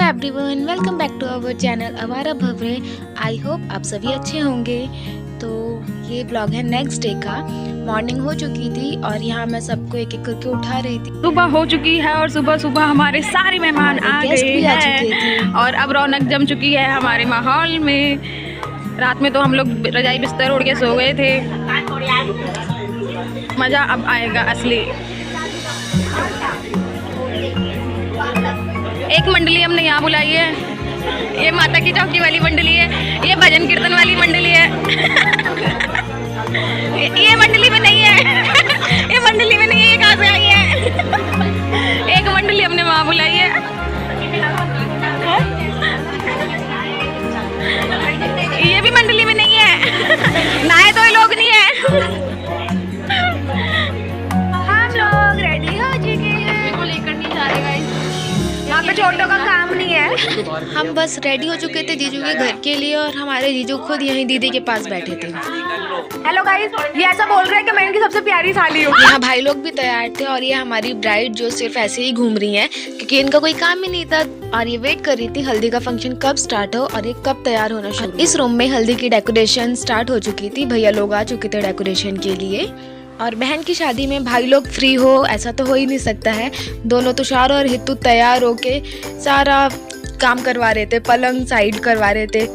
Everyone, welcome back to our channel Awara Bhanwre. I hope आप सभी अच्छे होंगे। तो ये ब्लॉग है नेक्स्ट डे का। मॉर्निंग हो चुकी थी और यहाँ मैं सबको एक एक करके उठा रही थी। सुबह हो चुकी है और सुबह सुबह हमारे सारे मेहमान आ गए हैं और अब रौनक जम चुकी है हमारे माहौल में। रात में तो हम लोग रजाई बिस्तर उड़ के सो गए थे। मज़ा अब आएगा असली। एक मंडली हमने यहाँ बुलाई है, ये माता की चौकी वाली मंडली है, ये भजन कीर्तन वाली मंडली है। ये मंडली में नहीं है, ये मंडली में नहीं है, ये कहाँ से आई है? एक मंडली हमने वहाँ बुलाई है। ये भी मंडली में नहीं है, नए तो ये लोग नहीं है। हम लोग रेडी हो चुके हैं, को लेकर नहीं जा रहे गाइस, यहाँ पे छोटों का काम नहीं है। हम बस रेडी हो चुके थे जीजू के घर के लिए और हमारे जीजू खुद यहीं दीदी के पास बैठे थे। हेलो गाइस, ये ऐसा बोल रहे हैं कि मैं इनकी सबसे प्यारी साली हूँ। यहाँ भाई लोग भी तैयार थे और ये हमारी ब्राइड जो सिर्फ ऐसे ही घूम रही हैं क्योंकि इनका कोई काम ही नहीं था और ये वेट कर रही थी हल्दी का फंक्शन कब स्टार्ट हो और ये कब तैयार होना शुरू। इस रूम में हल्दी की डेकोरेशन स्टार्ट हो चुकी थी, भैया लोग आ चुके थे डेकोरेशन के लिए। और बहन की शादी में भाई लोग फ्री हो ऐसा तो हो ही नहीं सकता है। दोनों तुषार और हितू तैयार होके सारा काम करवा रहे थे, पलंग साइड करवा रहे थे।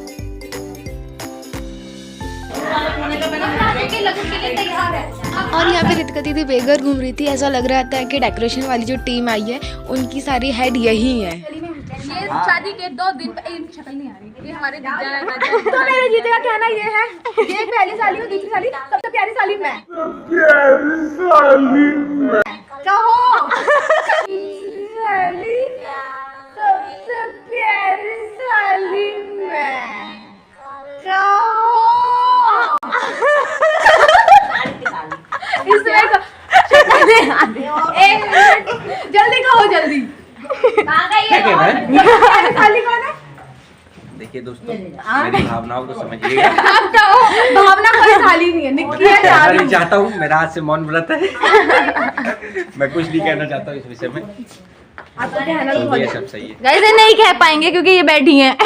और यहाँ पे रितिका दीदी बेघर घूम रही थी। ऐसा लग रहा था कि डेकोरेशन वाली जो टीम आई है उनकी सारी हेड यही है। ये शादी के 2 दिन पे इनकी शक्ल नहीं आ रही। ये हमारे तो मेरे जीते का कहना ये है, ये पहली साली और दूसरी साली सबसे प्यारी साली मैं। कहो सबसे प्यारी साली मैं। इसमें जल्दी कहो, जल्दी। देखिए दोस्तों, मेरी भावनाओं को समझिएगा। भावना कोई साली नहीं है, निक्की है। मैं चाहता हूँ, मेरा आज से मौन व्रत है। मैं कुछ नहीं कहना चाहता हूँ इस विषय में। तो ये सब सही है गाइस, नहीं कह पाएंगे क्योंकि ये बैठी हैं।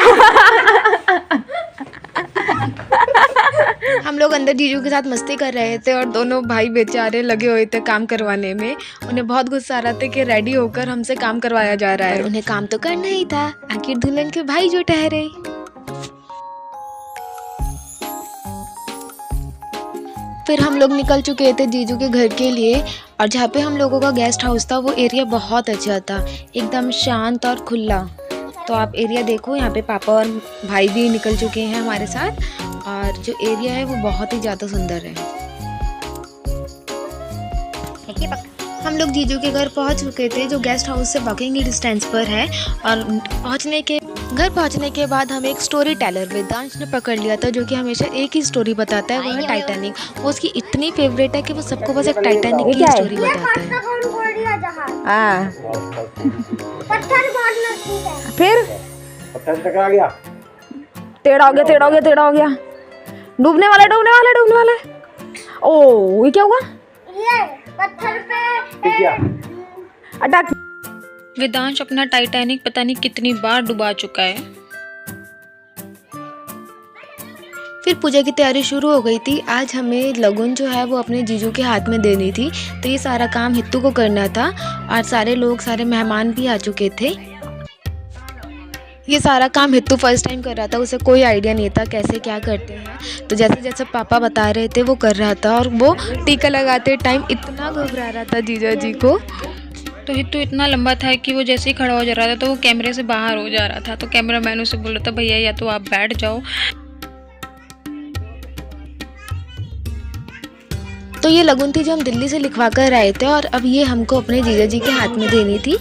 हम लोग अंदर जीजू के साथ मस्ती कर रहे थे और दोनों भाई बेचारे लगे हुए थे काम करवाने में। उन्हें बहुत गुस्सा आ रहा था कि रेडी होकर हमसे काम करवाया जा रहा है। उन्हें काम तो करना ही था, आखिर दुल्हन के भाई जो ठहरे। फिर हम लोग निकल चुके थे जीजू के घर के लिए और जहाँ पे हम लोगों का गेस्ट हाउस था वो एरिया बहुत अच्छा था, एकदम शांत और खुला। तो आप एरिया देखो, यहाँ पे पापा और भाई भी निकल चुके हैं हमारे साथ और जो एरिया है वो बहुत ही ज़्यादा सुंदर है। हम लोग जीजू के घर पहुँच चुके थे जो गेस्ट हाउस से वॉकिंग डिस्टेंस पर है। और घर पहुँचने के बाद हमें एक स्टोरी टेलर वेदांश ने पकड़ लिया था जो कि हमेशा एक ही स्टोरी बताता है, वो है टाइटैनिक। वो उसकी इतनी फेवरेट है कि वो सबको बस एक टाइटैनिक की स्टोरी बताता है। फिर टकरा गया, टेढ़ा हो गया। डूबने वाला। ओ ये क्या हुआ? ये पत्थर पे अटक। वेदांश अपना टाइटैनिक पता नहीं कितनी बार डुबा चुका है। फिर पूजा की तैयारी शुरू हो गई थी। आज हमें लगन जो है वो अपने जीजू के हाथ में देनी थी, तो ये सारा काम हित्तू को करना था और सारे मेहमान भी आ चुके थे। ये सारा काम हित्तू फर्स्ट टाइम कर रहा था, उसे कोई आइडिया नहीं था कैसे क्या करते हैं। तो जैसे जैसे पापा बता रहे थे वो कर रहा था और वो टीका लगाते टाइम इतना घबरा रहा था जीजा जी को। तो हित्तू इतना लंबा था कि वो जैसे ही खड़ा हो जा रहा था तो वो कैमरे से बाहर हो जा रहा था। तो कैमरामैन उसे बोल रहा था भैया या तो आप बैठ जाओ। तो ये लगन थी जो हम दिल्ली से लिखवा कर आए थे और अब ये हमको अपने जीजा जी के हाथ में देनी थी।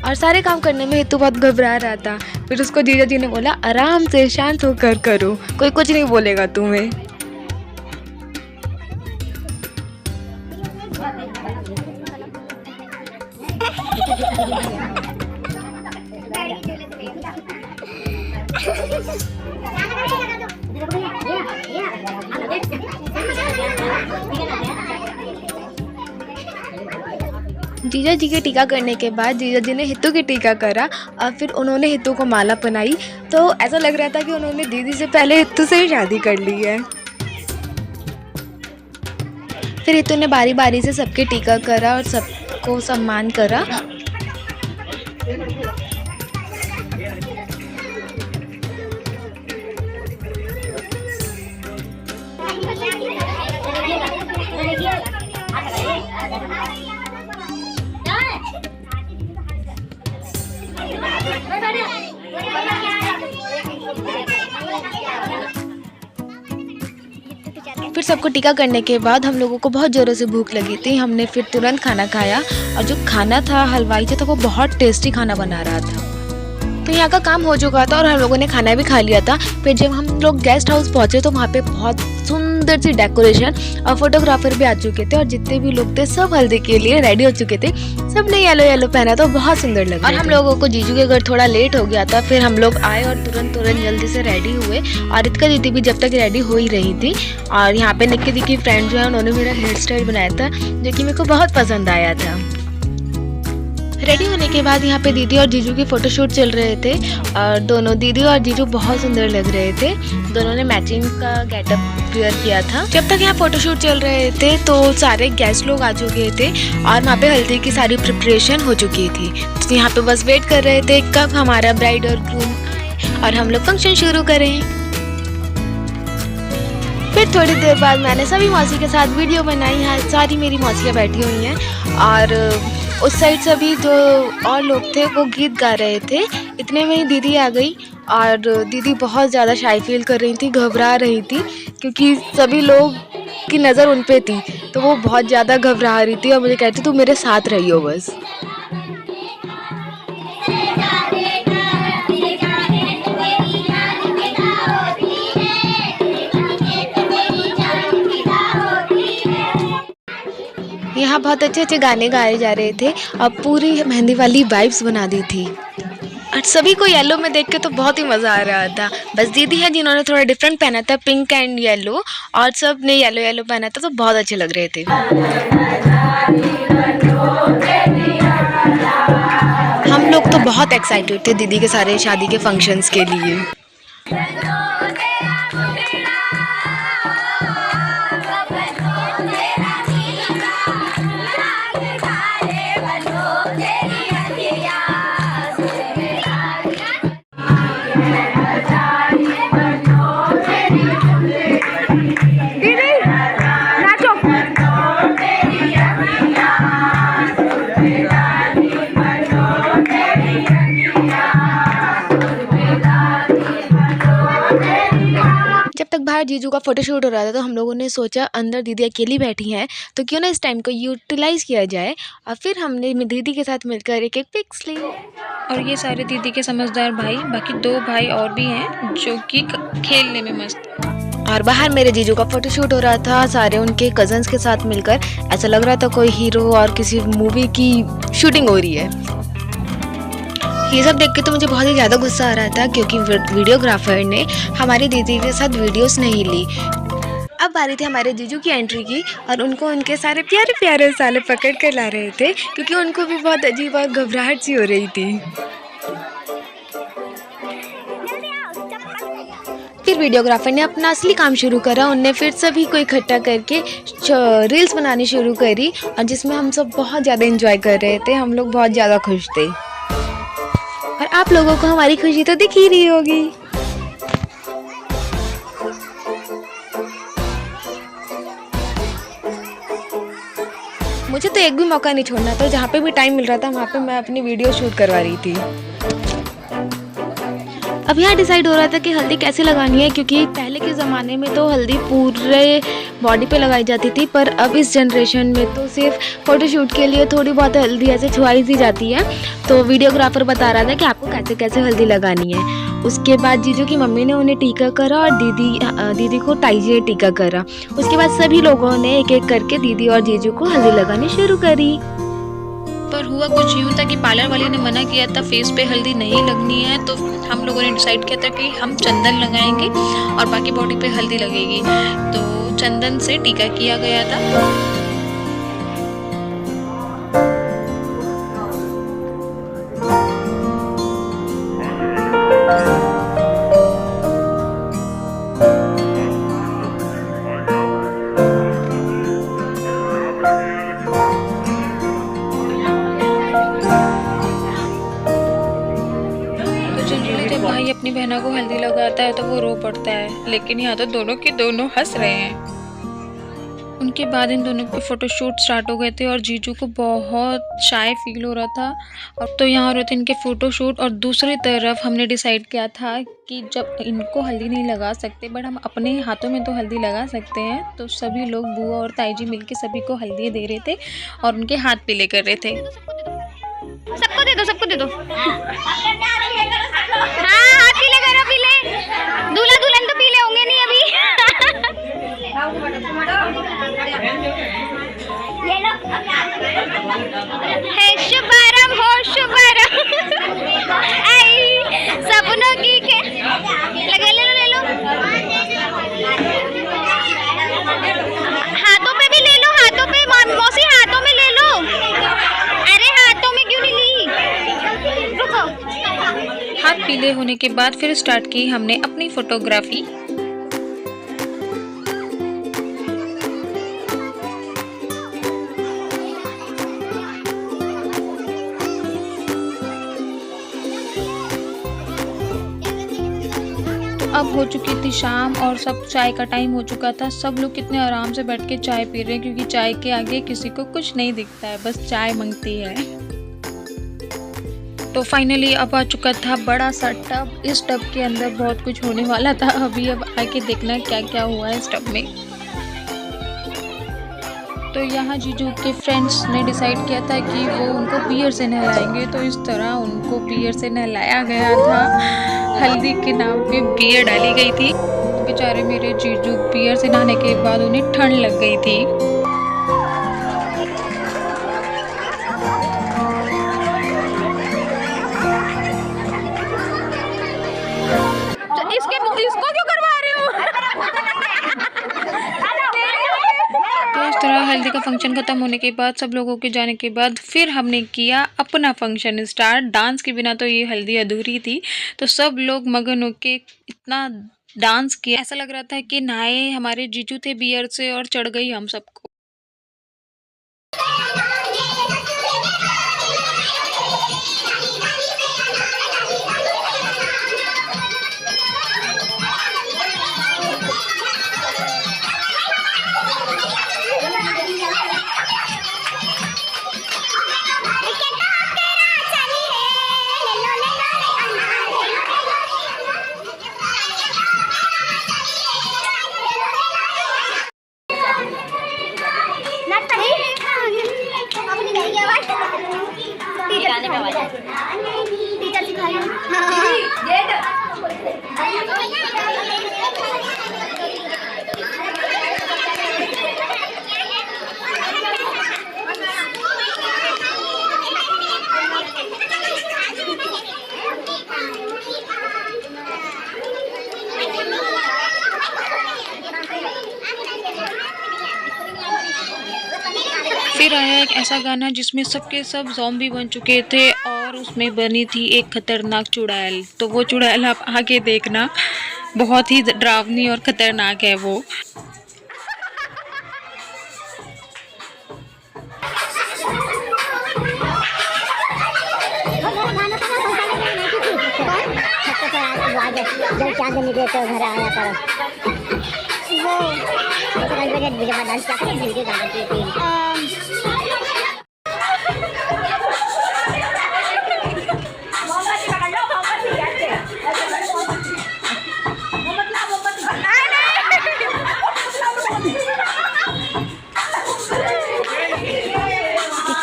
और सारे काम करने में हित्तू बहुत घबरा रहा था। फिर उसको जीजा जी ने बोला आराम से शांत होकर करो, कोई कुछ नहीं बोलेगा तुम्हें। जीजा जी के टीका करने के बाद जीजा जी ने हितू की टीका करा और फिर उन्होंने हितू को माला पहनाई। तो ऐसा लग रहा था कि उन्होंने दीदी से पहले हितू से ही शादी कर ली है। फिर हितू ने बारी बारी से सबके टीका करा और सबको सम्मान करा। फिर सबको टीका करने के बाद हम लोगों को बहुत ज़ोरों से भूख लगी थी। हमने फिर तुरंत खाना खाया और जो खाना था हलवाई जो था वो बहुत टेस्टी खाना बना रहा था। तो यहाँ का काम हो चुका था और हम लोगों ने खाना भी खा लिया था। फिर जब हम लोग गेस्ट हाउस पहुँचे तो वहाँ पे बहुत सुंदर सी डेकोरेशन और फोटोग्राफर भी आ चुके थे और जितने भी लोग थे सब हल्दी के लिए रेडी हो चुके थे। सब ने येलो येलो पहना था, बहुत सुंदर लगा। और हम लोगों को जीजू के घर थोड़ा लेट हो गया था। फिर हम लोग आए और तुरंत जल्दी से रेडी हुए और रितिका दीदी भी जब तक रेडी हो ही रही थी। और यहाँ पे निक्की दी की फ्रेंड जो है उन्होंने मेरा हेयर स्टाइल बनाया था जो कि मेरे को बहुत पसंद आया था। रेडी होने के बाद यहाँ पे दीदी और जीजू की फ़ोटोशूट चल रहे थे और दोनों दीदी और जीजू बहुत सुंदर लग रहे थे। दोनों ने मैचिंग का गेटअप वेयर किया था। जब तक यहाँ फ़ोटोशूट चल रहे थे तो सारे गेस्ट लोग आ चुके थे और वहाँ पे हल्दी की सारी प्रिपरेशन हो चुकी थी। तो यहाँ पे बस वेट कर रहे थे कब हमारा ब्राइड और ग्रूम आए और हम लोग फंक्शन शुरू करें। फिर थोड़ी देर बाद मैंने सभी मौसी के साथ वीडियो बनाई। यहाँ सारी मेरी मौसियाँ बैठी हुई हैं और उस साइड सभी जो और लोग थे वो गीत गा रहे थे। इतने में ही दीदी आ गई और दीदी बहुत ज़्यादा शाई फील कर रही थी, घबरा रही थी क्योंकि सभी लोग की नज़र उन पे थी। तो वो बहुत ज़्यादा घबरा रही थी और मुझे कहती तू मेरे साथ रही हो बस। यहाँ बहुत अच्छे अच्छे गाने गाए जा रहे थे और पूरी मेहंदी वाली वाइब्स बना दी थी और सभी को येलो में देख के तो बहुत ही मज़ा आ रहा था। बस दीदी है जिन्होंने थोड़ा डिफरेंट पहना था, पिंक एंड येलो, और सब ने येलो येलो पहना था तो बहुत अच्छे लग रहे थे। हम लोग तो बहुत एक्साइटेड थे दीदी के सारे शादी के फंक्शंस के लिए। बाहर जीजू का फोटोशूट हो रहा था तो हम लोगों ने सोचा अंदर दीदी अकेली बैठी हैं तो क्यों ना इस टाइम को यूटिलाइज़ किया जाए और फिर हमने दीदी के साथ मिलकर एक पिक्स ली। और ये सारे दीदी के समझदार भाई, बाकी 2 भाई और भी हैं जो कि खेलने में मस्त। और बाहर मेरे जीजू का फोटोशूट हो रहा था सारे उनके कजन्स के साथ मिलकर। ऐसा लग रहा था कोई हीरो और किसी मूवी की शूटिंग हो रही है। ये सब देख के तो मुझे बहुत ही ज़्यादा गुस्सा आ रहा था क्योंकि वीडियोग्राफर ने हमारी दीदी के साथ वीडियोस नहीं ली। अब बारी थी हमारे जीजू की एंट्री की और उनको उनके सारे प्यारे प्यारे साले पकड़ कर ला रहे थे क्योंकि उनको भी बहुत अजीब और घबराहट सी हो रही थी। फिर वीडियोग्राफर ने अपना असली काम शुरू करा। उनने फिर सभी को इकट्ठा करके रील्स बनानी शुरू करी और जिसमें हम सब बहुत ज़्यादा एंजॉय कर रहे थे। हम लोग बहुत ज़्यादा खुश थे और आप लोगों को हमारी खुशी तो दिख ही रही होगी। मुझे तो एक भी मौका नहीं छोड़ना था, जहाँ पे भी टाइम मिल रहा था वहाँ पे मैं अपनी वीडियो शूट करवा रही थी। अब यहाँ डिसाइड हो रहा था कि हल्दी कैसे लगानी है क्योंकि पहले के ज़माने में तो हल्दी पूरे बॉडी पे लगाई जाती थी पर अब इस जनरेशन में तो सिर्फ फ़ोटोशूट के लिए थोड़ी बहुत हल्दी ऐसे छुआई दी जाती है। तो वीडियोग्राफर बता रहा था कि आपको कैसे कैसे हल्दी लगानी है। उसके बाद जीजू की मम्मी ने उन्हें टीका करा और दीदी को टाइजिए टीका करा। उसके बाद सभी लोगों ने एक एक करके दीदी और जीजू को हल्दी लगानी शुरू करी। पर हुआ कुछ यूँ था कि पार्लर वाले ने मना किया था फेस पे हल्दी नहीं लगनी है, तो हम लोगों ने डिसाइड किया था कि हम चंदन लगाएंगे और बाकी बॉडी पे हल्दी लगेगी। तो चंदन से टीका किया गया था। भाई अपनी बहना को हल्दी लगाता है तो वो रो पड़ता है, लेकिन यहाँ तो दोनों के दोनों हंस रहे हैं। उनके बाद इन दोनों के फोटोशूट स्टार्ट हो गए थे और जीजू को बहुत शाय फील हो रहा था। और तो यहाँ हो रहे थे इनके फ़ोटोशूट, और दूसरी तरफ हमने डिसाइड किया था कि जब इनको हल्दी नहीं लगा सकते बट हम अपने हाथों में तो हल्दी लगा सकते हैं, तो सभी लोग बुआ और ताई जी मिलके सभी को हल्दी दे रहे थे और उनके हाथ पीले कर रहे थे। सबको दे दो, सबको दे दो। हाँ, हाथ पीले करो, पीले। दूल्हा दुल्हन तो पीले होंगे नहीं अभी। है शुभारंभ हो शुभारंभ। सपनों की के लगे, ले लो। हाथों पे भी ले लो, हाथों पे मौसी, हाथों में ले लो। अरे हाथों में क्यों नहीं ली? रुको। हाथ पीले होने के बाद फिर स्टार्ट की हमने अपनी फोटोग्राफी। अब हो चुकी थी शाम और सब चाय का टाइम हो चुका था। सब लोग कितने आराम से बैठ के चाय पी रहे हैं, क्योंकि चाय के आगे किसी को कुछ नहीं दिखता है, बस चाय मांगती है। तो फाइनली अब आ चुका था बड़ा सा टब। इस टब के अंदर बहुत कुछ होने वाला था। अभी अब आके देखना क्या क्या हुआ है इस टब में। तो यहाँ जीजू के फ्रेंड्स ने डिसाइड किया था कि वो उनको बियर से नहलाएंगे, तो इस तरह उनको बियर से नहलाया गया था। हल्दी के नाम पे बियर डाली गई थी। बेचारे मेरे जीजू बियर से नहाने के बाद उन्हें ठंड लग गई थी। इसको क्यों करवा रहे हो? तो इस तरह हल्दी का फंक्शन खत्म होने के बाद, सब लोगों के जाने के बाद फिर हमने किया अपना फंक्शन स्टार्ट। डांस के बिना तो ये हल्दी अधूरी थी, तो सब लोग मगन होके इतना डांस किया, ऐसा लग रहा था कि नहाए हमारे जीजू थे बियर से और चढ़ गई हम सबको। फिर आया एक ऐसा गाना जिसमें सबके सब ज़ॉम्बी बन चुके थे और उसमें बनी थी एक खतरनाक चुड़ैल। तो वो चुड़ैल आप आगे देखना, बहुत ही डरावनी और खतरनाक है वो। घर आया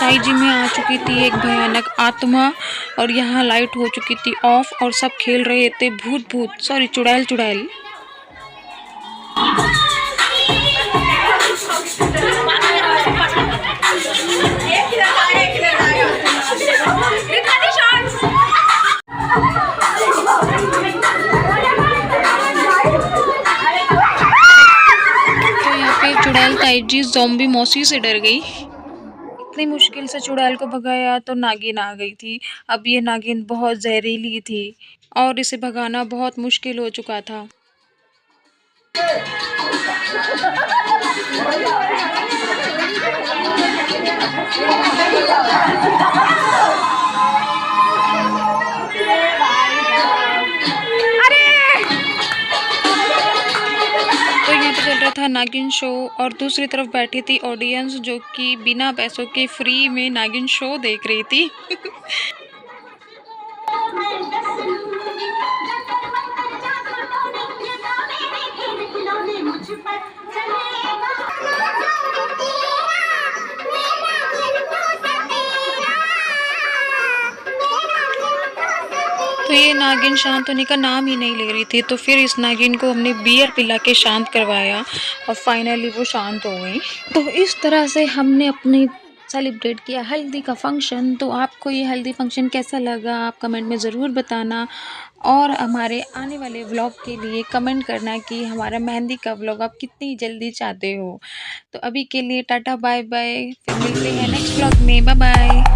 ताई जी में आ चुकी थी एक भयानक आत्मा और यहाँ लाइट हो चुकी थी ऑफ और सब खेल रहे थे भूत सॉरी चुड़ैल। तो यहाँ पे चुड़ैल ताई जी ज़ॉम्बी मौसी से डर गई। इतनी मुश्किल से चुड़ैल को भगाया तो नागिन आ गई थी। अब ये नागिन बहुत जहरीली थी और इसे भगाना बहुत मुश्किल हो चुका था। था नागिन शो और दूसरी तरफ बैठी थी ऑडियंस जो कि बिना पैसों के फ्री में नागिन शो देख रही थी। तो ये नागिन शांत होने का नाम ही नहीं ले रही थी, तो फिर इस नागिन को हमने बियर पिला के शांत करवाया और फाइनली वो शांत हो गई। तो इस तरह से हमने अपनी सेलिब्रेट किया हल्दी का फंक्शन। तो आपको ये हल्दी फंक्शन कैसा लगा आप कमेंट में ज़रूर बताना और हमारे आने वाले व्लॉग के लिए कमेंट करना कि हमारा मेहंदी का व्लॉग आप कितनी जल्दी चाहते हो। तो अभी के लिए टाटा बाय बाय, फिर मिलते हैं नेक्स्ट व्लॉग में। Bye bye.